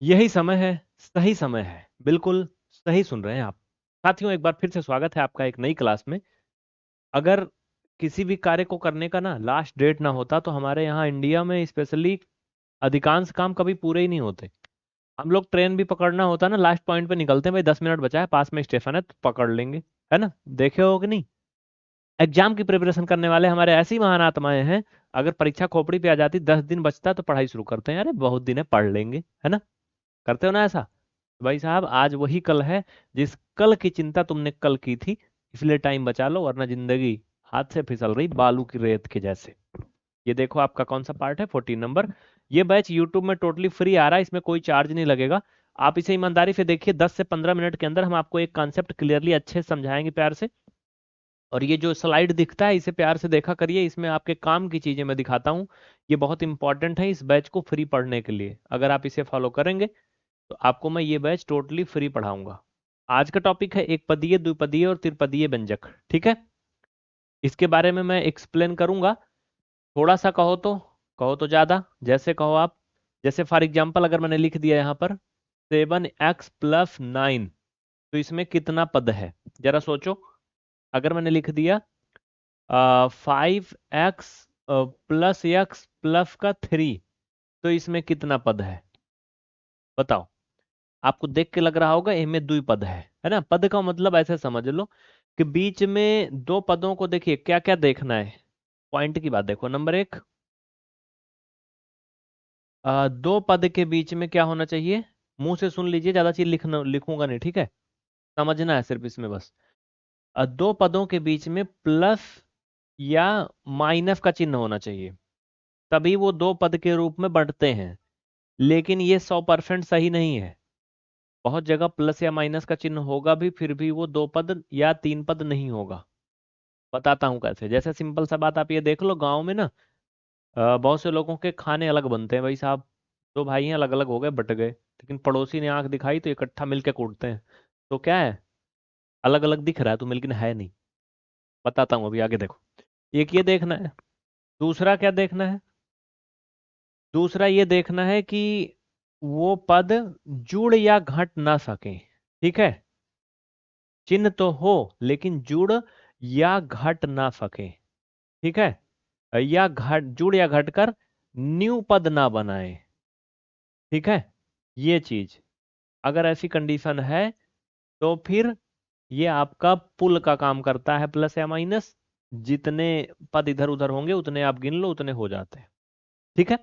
यही समय है, सही समय है, बिल्कुल सही सुन रहे हैं आप। साथियों, एक बार फिर से स्वागत है आपका एक नई क्लास में। अगर किसी भी कार्य को करने का ना लास्ट डेट ना होता तो हमारे यहाँ इंडिया में स्पेशली अधिकांश काम कभी पूरे ही नहीं होते। हम लोग ट्रेन भी पकड़ना होता ना, लास्ट पॉइंट पे निकलते हैं, भाई 10 मिनट बचा है, पास में स्टेशन है तो पकड़ लेंगे, है ना। देखे हो कि नहीं। एग्जाम की प्रिपरेशन करने वाले हमारे ऐसी महान आत्माएं हैं। अगर परीक्षा खोपड़ी पे आ जाती, 10 दिन बचता तो पढ़ाई शुरू करते हैं, अरे बहुत दिन है पढ़ लेंगे, है ना। करते हो ना ऐसा। भाई साहब, आज वही कल है जिस कल की चिंता तुमने कल की थी, इसलिए टाइम बचा लो, वरना जिंदगी हाथ से फिसल रही बालू की रेत के जैसे। ये देखो आपका कौन सा पार्ट है, 14 नंबर। ये बैच यूट्यूब में टोटली फ्री आ रहा है, इसमें कोई चार्ज नहीं लगेगा। आप इसे ईमानदारी से देखिए, 10 से 15 मिनट के अंदर हम आपको एक कॉन्सेप्ट क्लियरली अच्छे से समझाएंगे प्यार से। और ये जो स्लाइड दिखता है इसे प्यार से देखा करिए, इसमें आपके काम की चीजें मैं दिखाता हूँ। ये बहुत इंपॉर्टेंट है इस बैच को फ्री पढ़ने के लिए। अगर आप इसे फॉलो करेंगे तो आपको मैं ये बैच टोटली फ्री पढ़ाऊंगा। आज का टॉपिक है एक पदीय, द्विपदीय और त्रिपदीय व्यंजक, ठीक है। इसके बारे में मैं एक्सप्लेन करूंगा। थोड़ा सा कहो तो ज्यादा, जैसे कहो आप। जैसे फॉर एग्जाम्पल अगर मैंने लिख दिया यहाँ पर 7x+9, तो इसमें कितना पद है, जरा सोचो। अगर मैंने लिख दिया 5x+x+3, तो इसमें कितना पद है, बताओ। आपको देख के लग रहा होगा इनमें द्विपद है ना। पद का मतलब ऐसे समझ लो कि बीच में दो पदों को देखिए, क्या क्या देखना है। पॉइंट की बात देखो, नंबर एक, दो पद के बीच में क्या होना चाहिए। मुंह से सुन लीजिए, ज्यादा चीज लिखूंगा नहीं, ठीक है। समझना है सिर्फ इसमें बस। दो पदों के बीच में प्लस या माइनस का चिन्ह होना चाहिए, तभी वो दो पद के रूप में बढ़ते हैं। लेकिन ये 100% सही नहीं है। बहुत जगह प्लस या माइनस का चिन्ह होगा भी, फिर भी वो दो पद या तीन पद नहीं होगा। बताता हूँ कैसे। जैसे सिंपल सा बात, आप ये देख लो, गांव में ना बहुत से लोगों के खाने अलग बनते हैं भाई साहब। दो भाई हैं, अलग अलग हो गए, बट गए, लेकिन पड़ोसी ने आंख दिखाई तो इकट्ठा मिलके कूटते हैं। तो क्या है, अलग अलग दिख रहा है तो, लेकिन है नहीं। बताता हूँ अभी, आगे देखो। एक ये देखना है। दूसरा क्या देखना है, दूसरा ये देखना है कि वो पद जुड़ या घट ना सके, ठीक है। चिन्ह तो हो लेकिन जुड़ या घट ना सके, ठीक है। या घट, जुड़ या घट कर न्यू पद ना बनाए, ठीक है। ये चीज, अगर ऐसी कंडीशन है तो फिर ये आपका पुल का काम करता है, प्लस या माइनस। जितने पद इधर उधर होंगे उतने आप गिन लो, उतने हो जाते हैं, ठीक है।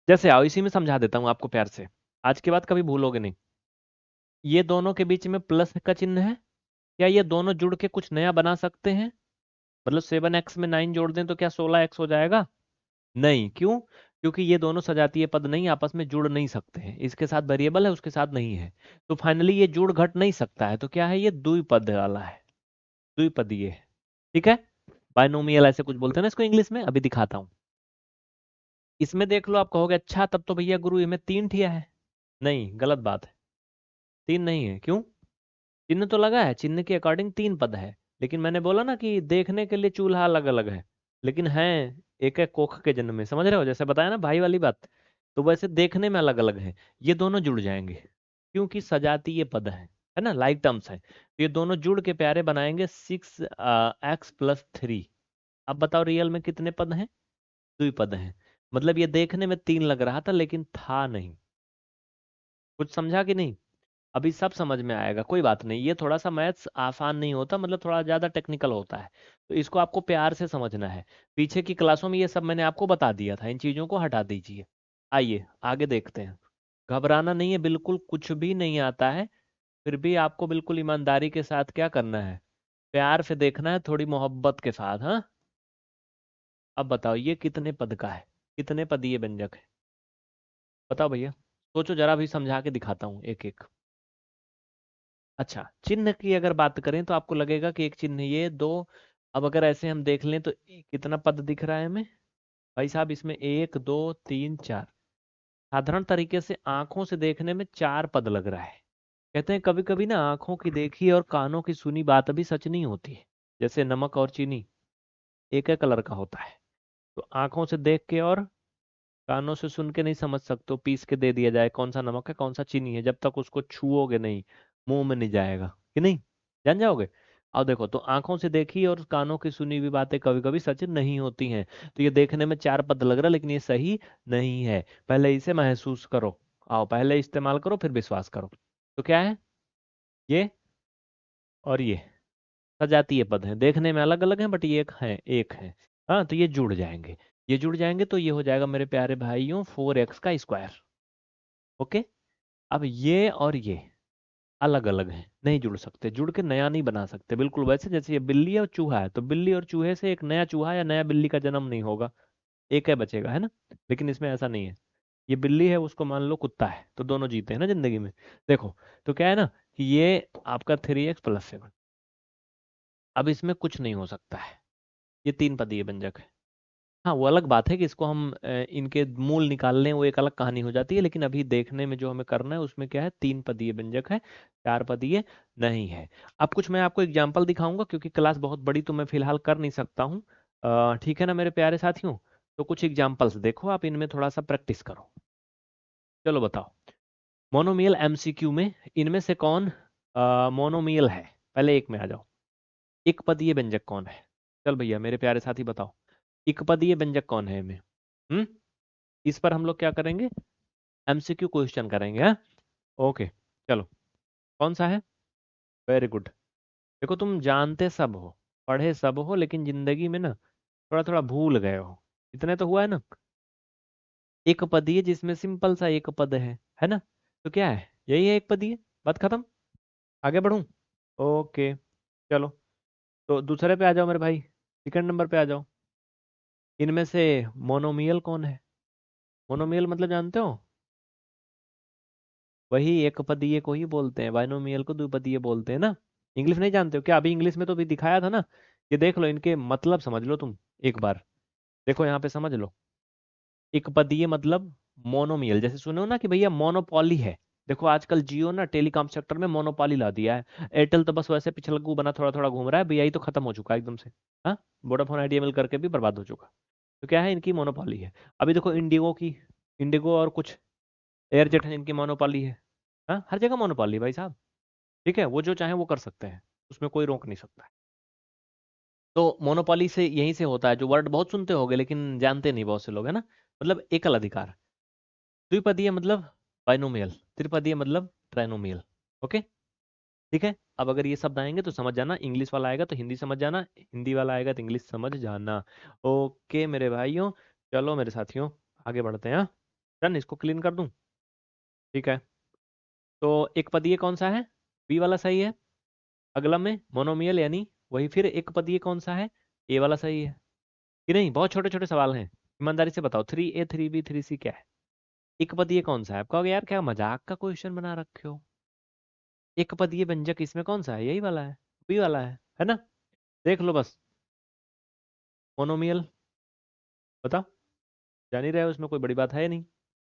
जैसे आओ इसी में समझा देता हूं आपको प्यार से, आज के बाद कभी भूलोगे नहीं। ये दोनों के बीच में प्लस का चिन्ह है, क्या ये दोनों जुड़ के कुछ नया बना सकते हैं। मतलब 7x में 9 जोड़ दें तो क्या 16x हो जाएगा। नहीं, क्यों। क्योंकि ये दोनों सजातीय पद नहीं, आपस में जुड़ नहीं सकते हैं। इसके साथ वेरिएबल है, उसके साथ नहीं है। तो फाइनली ये जुड़ घट नहीं सकता है, तो क्या है, ये द्विपद वाला है, द्विपदीय है, ठीक है। बायनोमियल ऐसे कुछ बोलते हैं ना इसको इंग्लिश में, अभी दिखाता हूँ। इसमें देख लो, आप कहोगे अच्छा तब तो भैया गुरु इसमें 3 ठिया है। नहीं, गलत बात है। 3 नहीं है, क्यों। चिन्ह तो लगा है, चिन्ह के अकॉर्डिंग 3 पद है। लेकिन मैंने बोला ना कि देखने के लिए चूल्हा अलग अलग है, लेकिन है एक एक कोख के जन्म में, समझ रहे हो, जैसे बताया ना भाई वाली बात। तो वैसे देखने में अलग अलग है। ये दोनों जुड़ जाएंगे क्योंकि सजातीय पद है ना, लाइक टर्म्स है, तो ये दोनों जुड़ के प्यारे बनाएंगे 6x+3। अब बताओ रियल में कितने पद हैं, द्विपद हैं। मतलब ये देखने में 3 लग रहा था लेकिन था नहीं। कुछ समझा कि नहीं। अभी सब समझ में आएगा, कोई बात नहीं। ये थोड़ा सा मैथ्स आसान नहीं होता, मतलब थोड़ा ज्यादा टेक्निकल होता है। तो इसको आपको प्यार से समझना है। पीछे की क्लासों में ये सब मैंने आपको बता दिया था, इन चीजों को हटा दीजिए। आइए आगे देखते हैं। घबराना नहीं है, बिल्कुल कुछ भी नहीं आता है। फिर भी आपको बिल्कुल ईमानदारी के साथ क्या करना है, प्यार से देखना है, थोड़ी मोहब्बत के साथ, हाँ। अब बताओ ये कितने पद का है, कितने पदीय व्यंजक है, बताओ भैया। सोचो जरा, भी समझा के दिखाता हूँ एक एक। अच्छा, चिन्ह की अगर बात करें तो आपको लगेगा कि एक चिन्ह ये दो। अब अगर ऐसे हम देख लें तो कितना पद दिख रहा है हमें, भाई साहब इसमें 1 2 3 4। साधारण तरीके से आंखों से देखने में 4 पद लग रहा है। कहते हैं कभी कभी ना आंखों की देखी और कानों की सुनी बात भी सच नहीं होती है। जैसे नमक और चीनी एक एक कलर का होता है। तो आंखों से देख के और कानों से सुन के नहीं समझ सकते हो, पीस के दे दिया जाए कौन सा नमक है कौन सा चीनी है, जब तक उसको छुओगे नहीं मुंह में नहीं जाएगा कि नहीं, जान जाओगे। अब देखो, तो आंखों से देखी और कानों की सुनी हुई बातें कभी कभी सच नहीं होती हैं। तो ये देखने में चार पद लग रहा है लेकिन ये सही नहीं है। पहले इसे महसूस करो, आओ पहले इस्तेमाल करो फिर विश्वास करो। तो क्या है ये और ये सजातीय पद हैं, देखने में अलग अलग हैं बट ये एक है। हाँ, तो ये जुड़ जाएंगे, ये जुड़ जाएंगे तो ये हो जाएगा मेरे प्यारे भाइयों 4x² ओके। अब ये और ये अलग अलग हैं, नहीं जुड़ सकते, जुड़ के नया नहीं बना सकते। बिल्कुल वैसे जैसे ये बिल्ली और चूहा है, तो बिल्ली और चूहे से एक नया चूहा या नया बिल्ली का जन्म नहीं होगा, एक है बचेगा, है ना। लेकिन इसमें ऐसा नहीं है, ये बिल्ली है उसको मान लो कुत्ता है, तो दोनों जीते हैं ना जिंदगी में। देखो, तो क्या है ना कि ये आपका 3x+7, अब इसमें कुछ नहीं हो सकता है, ये तीन पदीय व्यंजक है। हाँ, वो अलग बात है कि इसको हम इनके मूल निकाल लें, वो एक अलग कहानी हो जाती है, लेकिन अभी देखने में जो हमें करना है उसमें क्या है, तीन पदीय व्यंजक है, चार पदीय नहीं है। अब कुछ मैं आपको एग्जाम्पल दिखाऊंगा क्योंकि क्लास बहुत बड़ी तो मैं फिलहाल कर नहीं सकता हूँ। ठीक है ना मेरे प्यारे साथियों, तो कुछ एग्जाम्पल्स देखो आप, इनमें थोड़ा सा प्रैक्टिस करो। चलो बताओ, मोनोमियल एमसीक्यू में इनमें से कौन मोनोमियल है, पहले एक में आ जाओ। एक पदीय व्यंजक कौन है, चल भैया मेरे प्यारे साथी बताओ, एक पदीय व्यंजक कौन है इनमें। हम्म इस पर हम लोग क्या करेंगे, एमसीक्यू क्वेश्चन करेंगे, हाँ। ओके, चलो, कौन सा है, वेरी गुड। देखो तुम जानते सब हो, पढ़े सब हो, लेकिन जिंदगी में ना थोड़ा थोड़ा भूल गए हो, इतने तो हुआ है ना। एक पदीय जिसमें सिंपल सा एक पद है ना। तो क्या है, यही है एक पदीय, बात खत्म, आगे बढ़ूं। ओके, चलो, तो दूसरे पे आ जाओ मेरे भाई, सेकंड नंबर पे आ जाओ। इनमें से मोनोमियल कौन है, मोनोमियल मतलब जानते हो, वही एक पदीय को ही बोलते हैं, बाइनोमियल को द्विपदीय बोलते हैं ना। इंग्लिश नहीं जानते हो क्या, अभी इंग्लिश में तो भी दिखाया था ना। ये देख लो, इनके मतलब समझ लो तुम एक बार, देखो यहाँ पे समझ लो। एक पदीय मतलब मोनोमियल, जैसे सुनो ना कि भैया मोनोपोली है। देखो आजकल जियो ना टेलीकॉम सेक्टर में मोनोपोली ला दिया है, एयरटेल तो बस वैसे पिछलग्गू बना थोड़ा थोड़ा घूम रहा है, भैया तो खत्म हो चुका है एकदम से। हाँ, वोडाफोन आइडिया मिल करके भी बर्बाद हो चुका। तो क्या है, इनकी मोनोपोली है। अभी देखो इंडिगो की, इंडिगो और कुछ एयरजेट है, इनकी मोनोपोली है। हाँ, हर जगह मोनोपोली है भाई साहब। ठीक है, वो जो चाहे वो कर सकते हैं, उसमें कोई रोक नहीं सकता है। तो मोनोपोली से यहीं से होता है, जो वर्ड बहुत सुनते होगे लेकिन जानते नहीं बहुत से लोग, है ना। मतलब एकल अधिकार। द्विपदीय मतलब बाइनोमियल, त्रिपदीय मतलब ट्राइनोमियल। ओके, ठीक है। अब अगर ये शब्द आएंगे तो समझ जाना, इंग्लिश वाला आएगा तो हिंदी समझ जाना, हिंदी वाला आएगा तो इंग्लिश समझ जाना। ओके मेरे भाइयों, चलो मेरे साथियों, आगे बढ़ते हैं, हाँ। डन, इसको क्लीन कर दूं, ठीक है। तो एक पदीय कौन सा है, बी वाला सही है। अगला में मोनोमियल यानी वही, फिर एक पदीय कौन सा है, ए वाला सही है कि नहीं। बहुत छोटे छोटे सवाल हैं, ईमानदारी से बताओ, 3A 3B 3C क्या है। एक पदीय कौन सा है, आप कहोगे यार क्या मजाक का क्वेश्चन बना रखे हो, एक पदीय व्यंजक इसमें कौन सा है, यही वाला है, बी वाला है ना। देख लो बस, मोनोमियल, बताओ, जान ही रहे हो, इसमें कोई बड़ी बात है नहीं,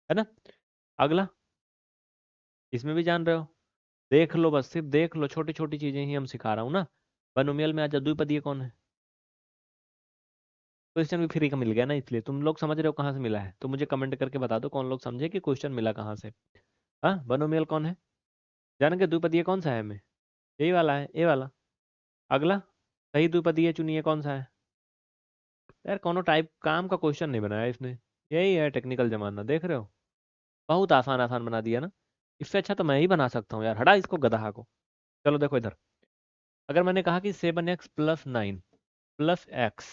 है ना। अगला, इसमें भी जान रहे हो, देख लो बस, सिर्फ देख लो, छोटी छोटी चीजें ही हम सिखा रहा हूँ ना। मोनोमियल में आज द्विपदीय कौन है, क्वेश्चन भी फ्री का मिल गया ना, इसलिए तुम लोग समझ रहे हो कहाँ से मिला है, तो मुझे कमेंट करके बता दो कौन लोग समझे कि क्वेश्चन मिला कहाँ से। हाँ, मोनोमियल कौन है, जान के द्विपदीय कौन सा है हमें, यही वाला है, ए वाला। अगला, सही द्विपदीय चुनिए कौन सा है। यार कोनो टाइप काम का क्वेश्चन नहीं बनाया इसने, यही है टेक्निकल जमाना, देख रहे हो, बहुत आसान आसान बना दिया ना। इससे अच्छा तो मैं ही बना सकता हूँ यार, हटा इसको गधा को। चलो देखो इधर, अगर मैंने कहा कि 7x+9 +x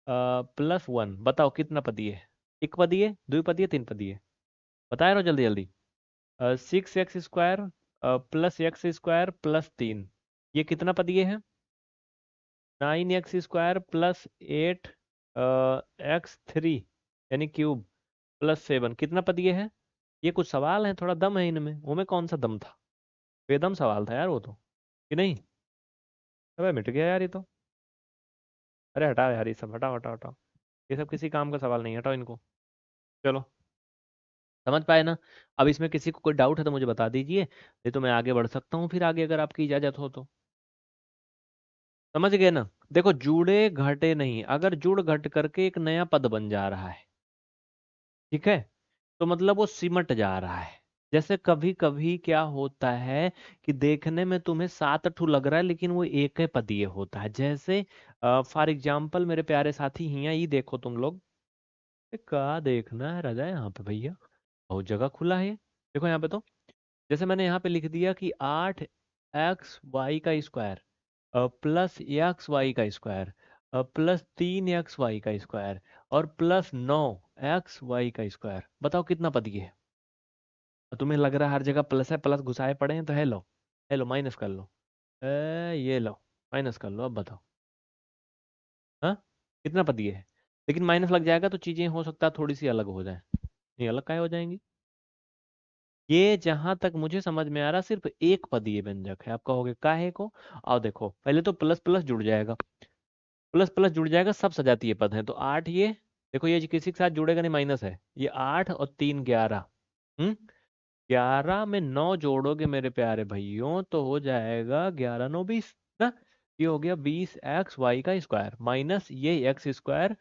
+1, बताओ कितना पदीय है, एक पदीय, द्विपदीय, तीन पदीय, बताया रहो जल्दी जल्दी। 6x² +x² +3, ये कितना पदीय है। 9x² +8 यानी क्यूब +7 कितना पदीय है। ये कुछ सवाल है, थोड़ा दम है इनमें, वो में कौन सा दम था, बेदम सवाल था यार वो तो, कि नहीं। अबे मिट गया यार ये तो, अरे हटाओ यार ये सब, हटाओ हटाओ हटाओ, ये सब किसी काम का सवाल नहीं है, हटाओ इनको। चलो, समझ पाए ना। अब इसमें किसी को कोई डाउट है तो मुझे बता दीजिए, नहीं तो मैं आगे बढ़ सकता हूँ फिर आगे, अगर आपकी इजाजत हो तो। समझ गए ना। देखो, जुड़े घटे नहीं, अगर जुड़ घट करके एक नया पद बन जा रहा है, ठीक है, तो मतलब वो सिमट जा रहा है। जैसे कभी कभी क्या होता है कि देखने में तुम्हें 7 ठू लग रहा है लेकिन वो एक ही पदीय होता है। जैसे फॉर एग्जाम्पल मेरे प्यारे साथी हिया ये देखो तुम लोग, क्या देखना है राजा यहाँ पे भैया, बहुत जगह खुला है ये। देखो यहाँ पे तो, जैसे मैंने यहाँ पे लिख दिया कि 8 x y² plus x y² plus 3 x y² और प्लस 9 x y²। बताओ कितना पदी है? और तुम्हें लग रहा है हर जगह प्लस है, प्लस घुसाए पड़े हैं, तो हेलो हेलो माइनस कर लो। ये लो, माइनस कर लो, अब बताओ हाँ कितना पदी है? लेकिन माइनस लग जाएगा तो चीजें हो सकता है थोड़ी सी अलग हो जाए। नहीं, अलग काहे हो जाएंगी? ये जहां तक मुझे समझ में आ रहा सिर्फ एक पदीय व्यंजक है। आप कहोगे काहे को? आओ देखो, पहले तो प्लस प्लस जुड़ जाएगा, प्लस प्लस जुड़ जाएगा, सब सजातीय पद हैं। तो 8 ये, देखो ये किसी के साथ जुड़ेगा नहीं, माइनस है। ये 8 और 3 11। 11 में 9 जोड़ोगे मेरे प्यारे भाइयों तो हो जाएगा 11 9 20 ना। ये हो गया 20 x y² माइनस ये x²।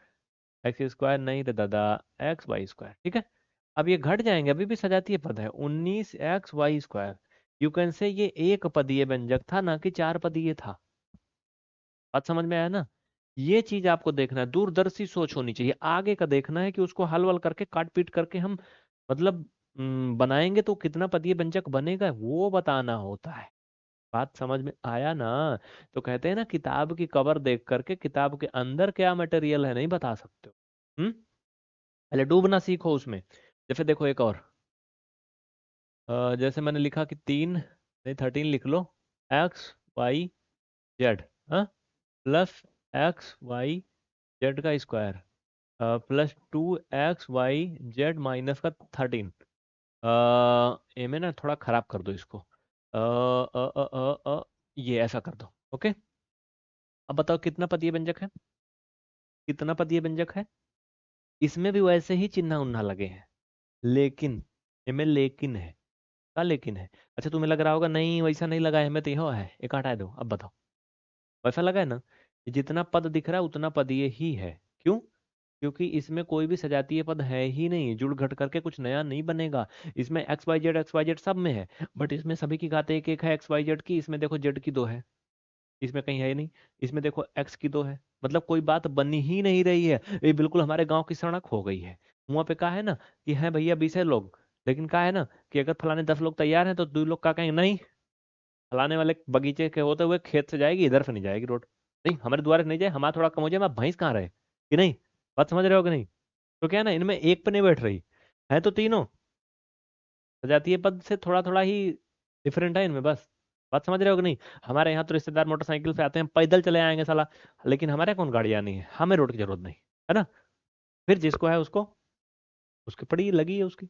x² नहीं रे दादा, x y²। ठीक है, अब ये घट जाएंगे, अभी भी सजातीय पद है। 19 x y²। You can say ये एक पदीय व्यंजक था ना कि चार पदीय था। बात समझ में आया ना? ये चीज आपको देखना है, दूरदर्शी सोच होनी चाहिए। आगे का देखना है कि उसको हल वल करके काट पीट करके हम मतलब बनाएंगे तो कितना पदीय व्यंजक बनेगा वो बताना होता है। बात समझ में आया ना? तो कहते हैं ना, किताब की कवर देख करके किताब के अंदर क्या मटेरियल है नहीं बता सकते हो। पहले डूबना सीखो उसमें। जैसे देखो एक और, जैसे मैंने लिखा कि 3 नहीं 13 लिख लो, x y z plus x y z² plus 2 x y z minus का 13। ए में ना थोड़ा खराब कर दो इसको, ये ऐसा कर दो। ओके, अब बताओ कितना पदीय व्यंजक है? कितना पदीय व्यंजक है? इसमें भी वैसे ही चिन्ह उन्हा लगे हैं, लेकिन इनमें लेकिन है। क्या लेकिन है? अच्छा तुम्हें लग रहा होगा नहीं वैसा नहीं लगा है, मैं तो यह है, एक हटा दो। अब बताओ, वैसा लगा है ना? ये जितना पद दिख रहा है उतना पदीय ही है। क्यों? क्योंकि इसमें कोई भी सजातीय पद है ही नहीं, जुड़ घट करके कुछ नया नहीं बनेगा। इसमें एक्स वाई जेड सब में है, बट इसमें सभी की घात एक एक है एक्स वाई जेड की। इसमें देखो जेड की 2 है, इसमें कहीं है ही नहीं। इसमें देखो एक्स की 2 है, मतलब कोई बात बनी ही नहीं रही है। ये बिल्कुल हमारे गांव की सड़क हो गई है। वहां पे कहा है ना कि है भैया 20 है लोग, लेकिन कहा है ना कि अगर फलाने 10 लोग तैयार हैं तो 2 लोग का कहेंगे नहीं, फलाने वाले बगीचे के होते हुए खेत से जाएगी, इधर से नहीं जाएगी रोड। नहीं हमारे द्वारे से नहीं जाए, हमारा थोड़ा कम हो जाए, मैं भैंस कहाँ रहे कि नहीं। बात समझ रहे हो कि नहीं? तो क्या है ना, इनमें एक पे नहीं बैठ रही है, तो तीनों सजातीय पद से थोड़ा थोड़ा ही डिफरेंट है इनमें बस। बात समझ रहे हो कि नहीं? हमारे यहाँ तो रिश्तेदार मोटरसाइकिल से आते हैं, पैदल चले आएंगे साला, लेकिन हमारे यहाँ कौन गाड़ियाँ नहीं है, हमें रोड की जरूरत नहीं है ना। फिर जिसको है उसको, उसकी पड़ी लगी है उसकी।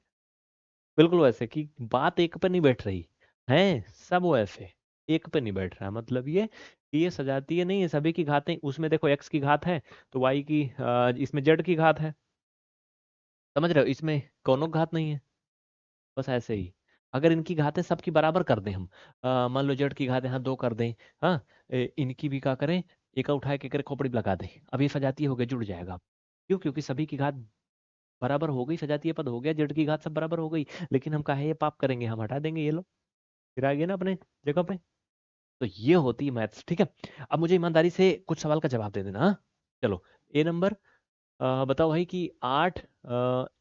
बिल्कुल वैसे कि बात एक पे नहीं बैठ रही है, सब वैसे एक पे नहीं बैठ रहा है। मतलब ये कि ये सजातीय नहीं है, सभी की घातें। उसमें देखो एक्स की घात है तो वाई की, इसमें जेड की घात है। समझ रहे हो? इसमें कौनों घात नहीं है। बस ऐसे ही, अगर इनकी घातें सबकी बराबर कर दें हम, मान लो जेड की घातें हाँ 2 कर दें, हाँ इनकी भी क्या करें, एक उठा के करे खोपड़ी पे लगा दें, अब ये सजातीय हो गया, जुड़ जाएगा। क्यों? क्योंकि सभी की घात बराबर हो गई, सजातीय पद हो गया, जेड की घात सब बराबर हो गई। लेकिन हम काहे ये पाप करेंगे, हम हटा देंगे, ये लो फिर आ गए ना अपने जगह पे। तो ये होती है मैथ्स। ठीक है, अब मुझे ईमानदारी से कुछ सवाल का जवाब दे देना। हाँ चलो, ए नंबर, बताओ भाई कि 8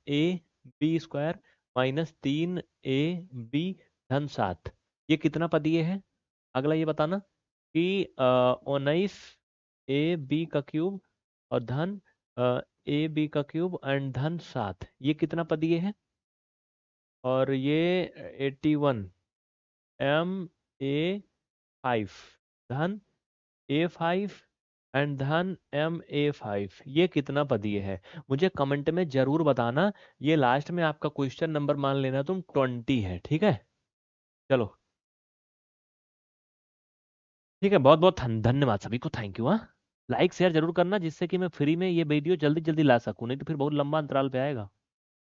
a b² minus 3 a b धन 7 ये कितना पदीय है? अगला ये बताना कि 19 a b का क्यूब और धन a b का क्यूब एंड धन 7 ये कितना पदीय है? और ये 81 m a5 धन a5 एंड धन ma5 ये कितना पदीय है? मुझे कमेंट में जरूर बताना। ये लास्ट में आपका क्वेश्चन नंबर मान लेना तुम 20 है। ठीक है, चलो ठीक है, बहुत बहुत धन्यवाद सभी को, थैंक यू। हाँ, लाइक शेयर जरूर करना जिससे कि मैं फ्री में ये वीडियो जल्दी जल्दी ला सकूं, नहीं तो फिर बहुत लंबा अंतराल पे आएगा।